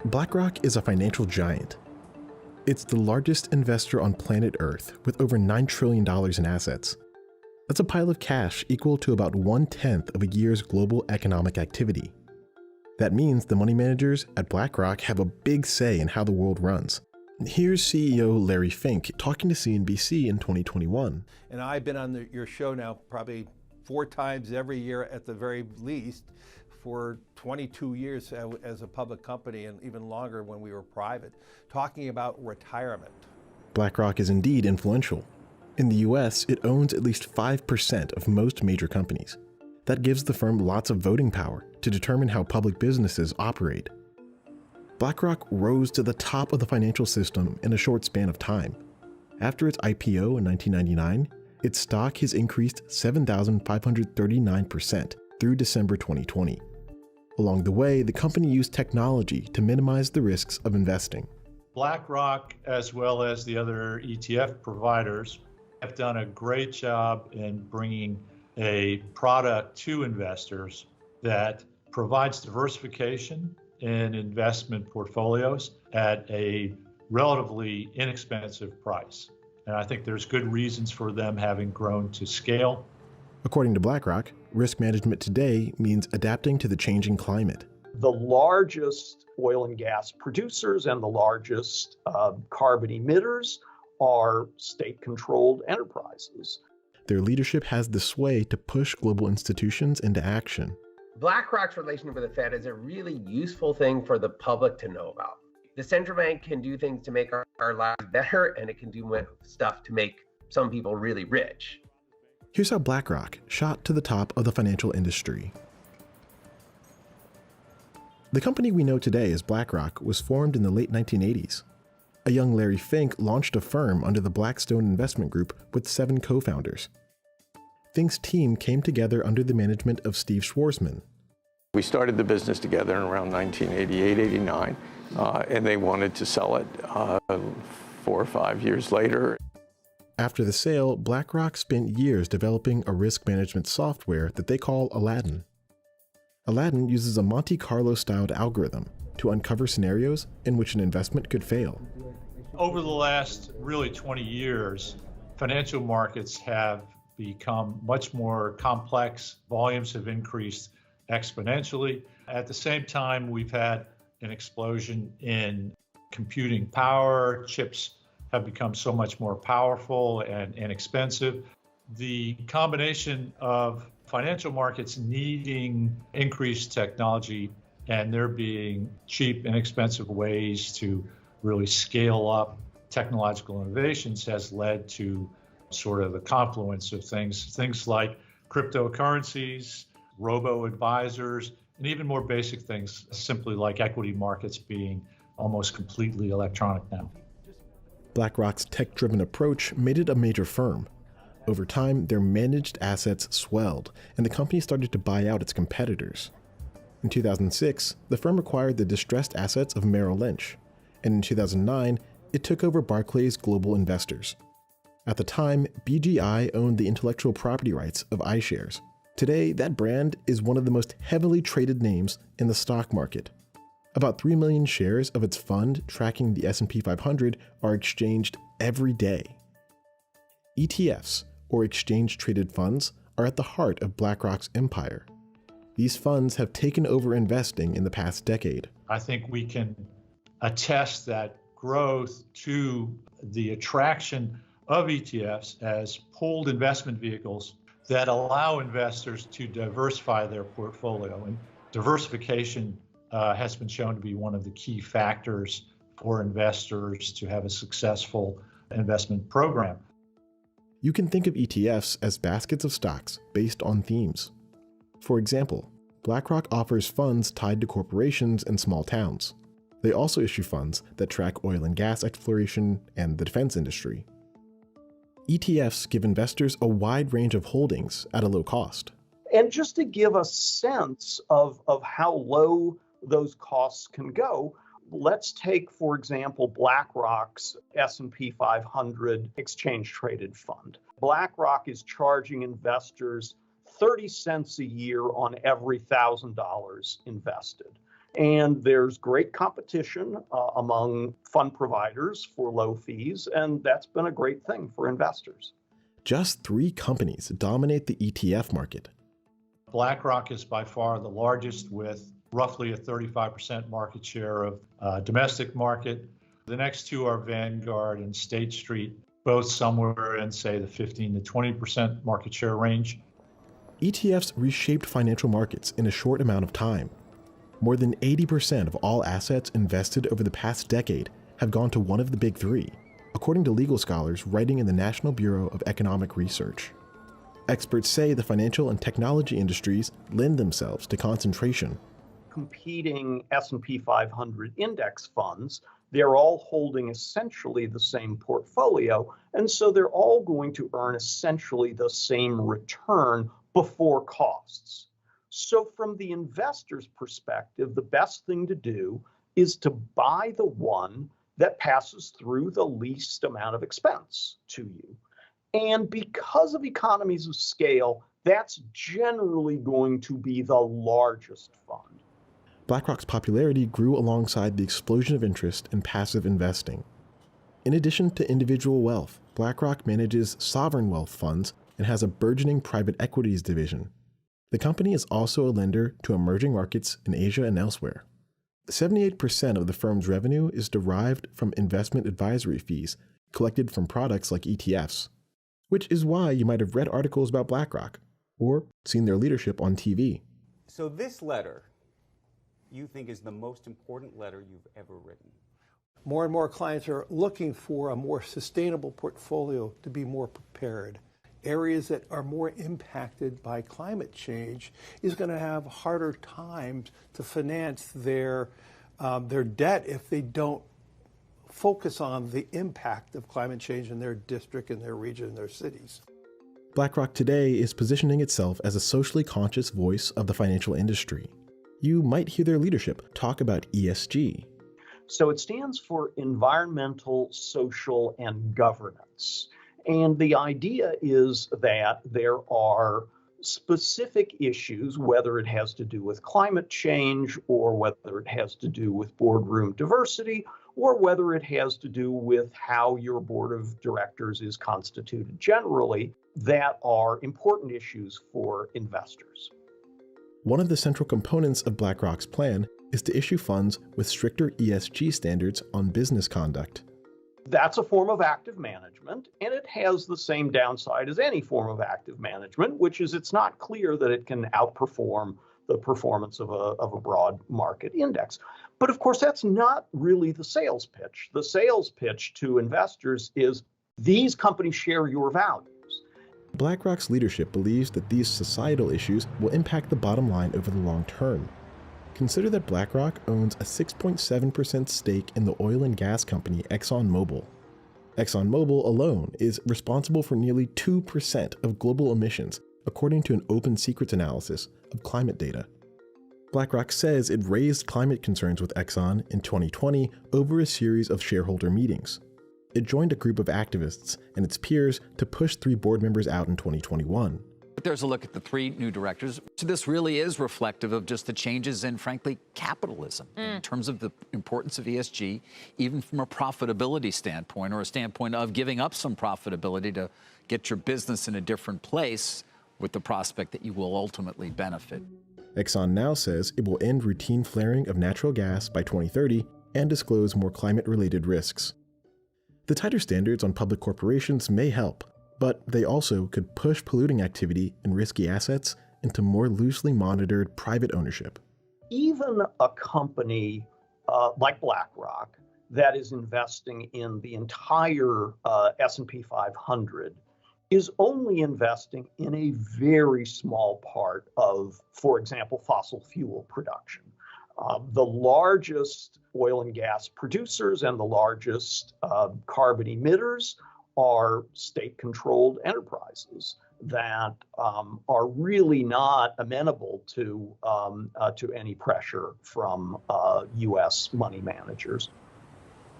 BlackRock is a financial giant. It's the largest investor on planet Earth with over $9 trillion in assets. That's a pile of cash equal to about 1/10 of a year's global economic activity. That means the money managers at BlackRock have a big say in how the world runs. Here's CEO Larry Fink talking to CNBC in 2021. And I've been on your show now probably 4 times every year at the very least for 22 years as a public company, and even longer when we were private, talking about retirement. BlackRock is indeed influential. In the US, it owns at least 5% of most major companies. That gives the firm lots of voting power to determine how public businesses operate. BlackRock rose to the top of the financial system in a short span of time. After its IPO in 1999, its stock has increased 7,539% through December 2020. Along the way, the company used technology to minimize the risks of investing. BlackRock, as well as the other ETF providers, have done a great job in bringing a product to investors that provides diversification in investment portfolios at a relatively inexpensive price. And I think there's good reasons for them having grown to scale. According to BlackRock, risk management today means adapting to the changing climate. The largest oil and gas producers and the largest carbon emitters are state-controlled enterprises. Their leadership has the sway to push global institutions into action. BlackRock's relationship with the Fed is a really useful thing for the public to know about. The central bank can do things to make our lives better, and it can do stuff to make some people really rich. Here's how BlackRock shot to the top of the financial industry. The company we know today as BlackRock was formed in the late 1980s. A young Larry Fink launched a firm under the Blackstone Investment Group with 7 co-founders. Fink's team came together under the management of Steve Schwarzman. We started the business together in around 1988, 89, and they wanted to sell it 4 or 5 years later. After the sale, BlackRock spent years developing a risk management software that they call Aladdin. Aladdin uses a Monte Carlo-styled algorithm to uncover scenarios in which an investment could fail. Over the last really 20 years, financial markets have become much more complex. Volumes have increased exponentially. At the same time, we've had an explosion in computing power. Chips have become so much more powerful and expensive. The combination of financial markets needing increased technology and there being cheap, inexpensive ways to really scale up technological innovations has led to sort of the confluence of things like cryptocurrencies, robo-advisors, and even more basic things, simply like equity markets being almost completely electronic now. BlackRock's tech-driven approach made it a major firm. Over time, their managed assets swelled, and the company started to buy out its competitors. In 2006, the firm acquired the distressed assets of Merrill Lynch, and in 2009, it took over Barclays Global Investors. At the time, BGI owned the intellectual property rights of iShares. Today, that brand is one of the most heavily traded names in the stock market. About 3 million shares of its fund tracking the S&P 500 are exchanged every day. ETFs, or exchange-traded funds, are at the heart of BlackRock's empire. These funds have taken over investing in the past decade. I think we can attest that growth to the attraction of ETFs as pooled investment vehicles that allow investors to diversify their portfolio. And diversification has been shown to be one of the key factors for investors to have a successful investment program. You can think of ETFs as baskets of stocks based on themes. For example, BlackRock offers funds tied to corporations and small towns. They also issue funds that track oil and gas exploration and the defense industry. ETFs give investors a wide range of holdings at a low cost. And just to give a sense of how low those costs can go, let's take, for example, BlackRock's S&P 500 exchange-traded fund. BlackRock is charging investors 30 cents a year on every $1,000 invested. And there's great competition among fund providers for low fees, and that's been a great thing for investors. Just 3 companies dominate the ETF market. BlackRock is by far the largest with roughly a 35% market share of domestic market. The next 2 are Vanguard and State Street, both somewhere in, say, the 15 to 20% market share range. ETFs reshaped financial markets in a short amount of time. More than 80% of all assets invested over the past decade have gone to one of the big 3, according to legal scholars writing in the National Bureau of Economic Research. Experts say the financial and technology industries lend themselves to concentration. Competing S&P 500 index funds, they're all holding essentially the same portfolio, and so they're all going to earn essentially the same return before costs. So from the investor's perspective, the best thing to do is to buy the one that passes through the least amount of expense to you. And because of economies of scale, that's generally going to be the largest fund. BlackRock's popularity grew alongside the explosion of interest in passive investing. In addition to individual wealth, BlackRock manages sovereign wealth funds and has a burgeoning private equities division. The company is also a lender to emerging markets in Asia and elsewhere. 78% of the firm's revenue is derived from investment advisory fees collected from products like ETFs, which is why you might have read articles about BlackRock or seen their leadership on TV. So this letter, you think, is the most important letter you've ever written? More and more clients are looking for a more sustainable portfolio to be more prepared. Areas that are more impacted by climate change is going to have harder times to finance their debt if they don't focus on the impact of climate change in their district, in their region, in their cities. BlackRock today is positioning itself as a socially conscious voice of the financial industry. You might hear their leadership talk about ESG. So it stands for environmental, social, and governance. And the idea is that there are specific issues, whether it has to do with climate change or whether it has to do with boardroom diversity or whether it has to do with how your board of directors is constituted generally, that are important issues for investors. One of the central components of BlackRock's plan is to issue funds with stricter ESG standards on business conduct. That's a form of active management, and it has the same downside as any form of active management, which is it's not clear that it can outperform the performance of a broad market index. But of course, that's not really the sales pitch. The sales pitch to investors is these companies share your values. BlackRock's leadership believes that these societal issues will impact the bottom line over the long term. Consider that BlackRock owns a 6.7% stake in the oil and gas company ExxonMobil. ExxonMobil alone is responsible for nearly 2% of global emissions, according to an Open Secrets analysis of climate data. BlackRock says it raised climate concerns with Exxon in 2020 over a series of shareholder meetings. It joined a group of activists and its peers to push 3 board members out in 2021. There's a look at the 3 new directors. So this really is reflective of just the changes in, frankly, capitalism in terms of the importance of ESG, even from a profitability standpoint or a standpoint of giving up some profitability to get your business in a different place with the prospect that you will ultimately benefit. Exxon now says it will end routine flaring of natural gas by 2030 and disclose more climate-related risks. The tighter standards on public corporations may help, but they also could push polluting activity and risky assets into more loosely monitored private ownership. Even a company like BlackRock that is investing in the entire S&P 500 is only investing in a very small part of, for example, fossil fuel production. The largest oil and gas producers and the largest carbon emitters are state-controlled enterprises that are really not amenable to any pressure from U.S. money managers.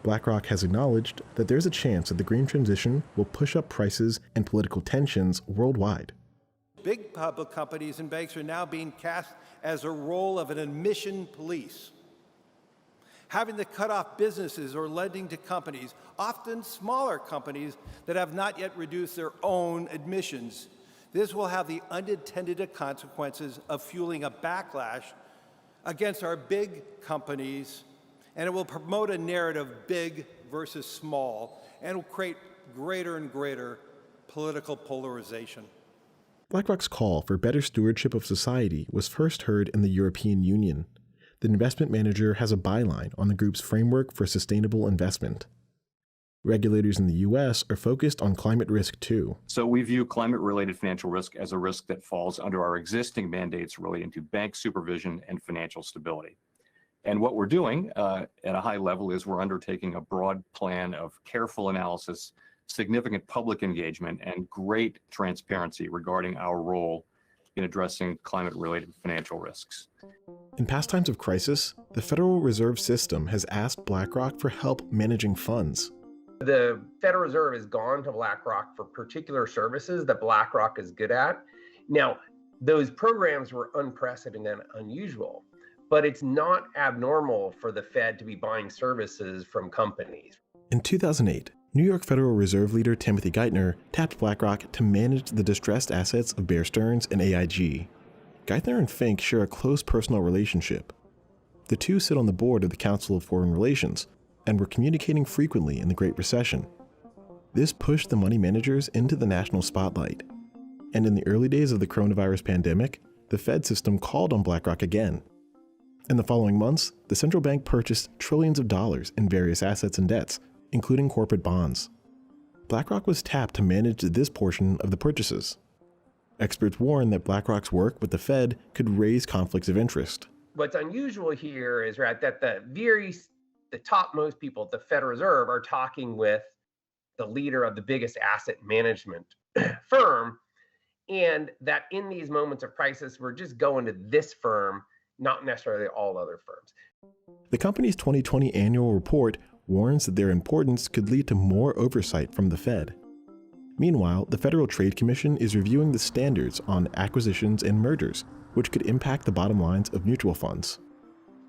BlackRock has acknowledged that there's a chance that the green transition will push up prices and political tensions worldwide. Big public companies and banks are now being cast as a role of an emission police. having to cut off businesses or lending to companies, often smaller companies that have not yet reduced their own emissions. This will have the unintended consequences of fueling a backlash against our big companies, and it will promote a narrative big versus small, and will create greater and greater political polarization. BlackRock's call for better stewardship of society was first heard in the European Union. The investment manager has a byline on the group's framework for sustainable investment. Regulators in the U.S. are focused on climate risk too. So we view climate-related financial risk as a risk that falls under our existing mandates relating to bank supervision and financial stability. And what we're doing at a high level is we're undertaking a broad plan of careful analysis, significant public engagement, and great transparency regarding our role in addressing climate-related financial risks. In past times of crisis, the Federal Reserve System has asked BlackRock for help managing funds. The Federal Reserve has gone to BlackRock for particular services that BlackRock is good at. Now, those programs were unprecedented and unusual, but it's not abnormal for the Fed to be buying services from companies. In 2008, New York Federal Reserve leader Timothy Geithner tapped BlackRock to manage the distressed assets of Bear Stearns and AIG. Geithner and Fink share a close personal relationship. The two sit on the board of the Council of Foreign Relations and were communicating frequently in the Great Recession. This pushed the money managers into the national spotlight. And in the early days of the coronavirus pandemic, the Fed system called on BlackRock again. In the following months, the central bank purchased trillions of dollars in various assets and debts, including corporate bonds. BlackRock was tapped to manage this portion of the purchases. Experts warn that BlackRock's work with the Fed could raise conflicts of interest. What's unusual here is that the topmost people at the Federal Reserve are talking with the leader of the biggest asset management firm, and that in these moments of crisis, we're just going to this firm, not necessarily all other firms. The company's 2020 annual report warns that their importance could lead to more oversight from the Fed. Meanwhile, the Federal Trade Commission is reviewing the standards on acquisitions and mergers, which could impact the bottom lines of mutual funds.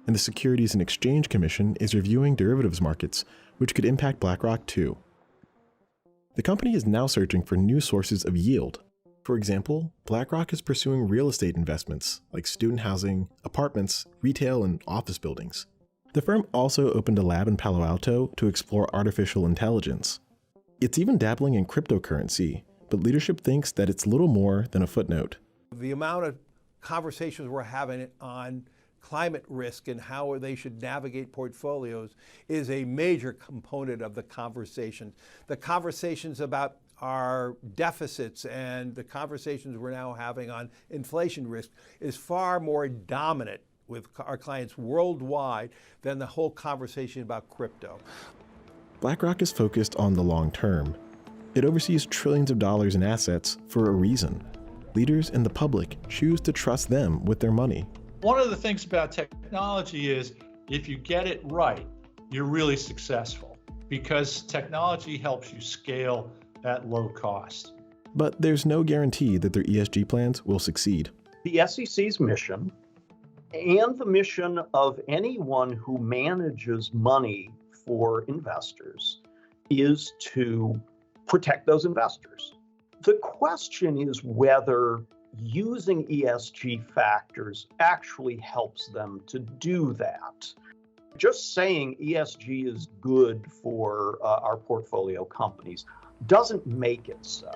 And the Securities and Exchange Commission is reviewing derivatives markets, which could impact BlackRock too. The company is now searching for new sources of yield. For example, BlackRock is pursuing real estate investments like student housing, apartments, retail, and office buildings. The firm also opened a lab in Palo Alto to explore artificial intelligence. It's even dabbling in cryptocurrency, but leadership thinks that it's little more than a footnote. The amount of conversations we're having on climate risk and how they should navigate portfolios is a major component of the conversation. The conversations about our deficits and the conversations we're now having on inflation risk is far more dominant with our clients worldwide than the whole conversation about crypto. BlackRock is focused on the long term. It oversees trillions of dollars in assets for a reason. Leaders and the public choose to trust them with their money. One of the things about technology is if you get it right, you're really successful because technology helps you scale at low cost. But there's no guarantee that their ESG plans will succeed. The SEC's mission and the mission of anyone who manages money for investors is to protect those investors. The question is whether using ESG factors actually helps them to do that. Just saying ESG is good for our portfolio companies doesn't make it so.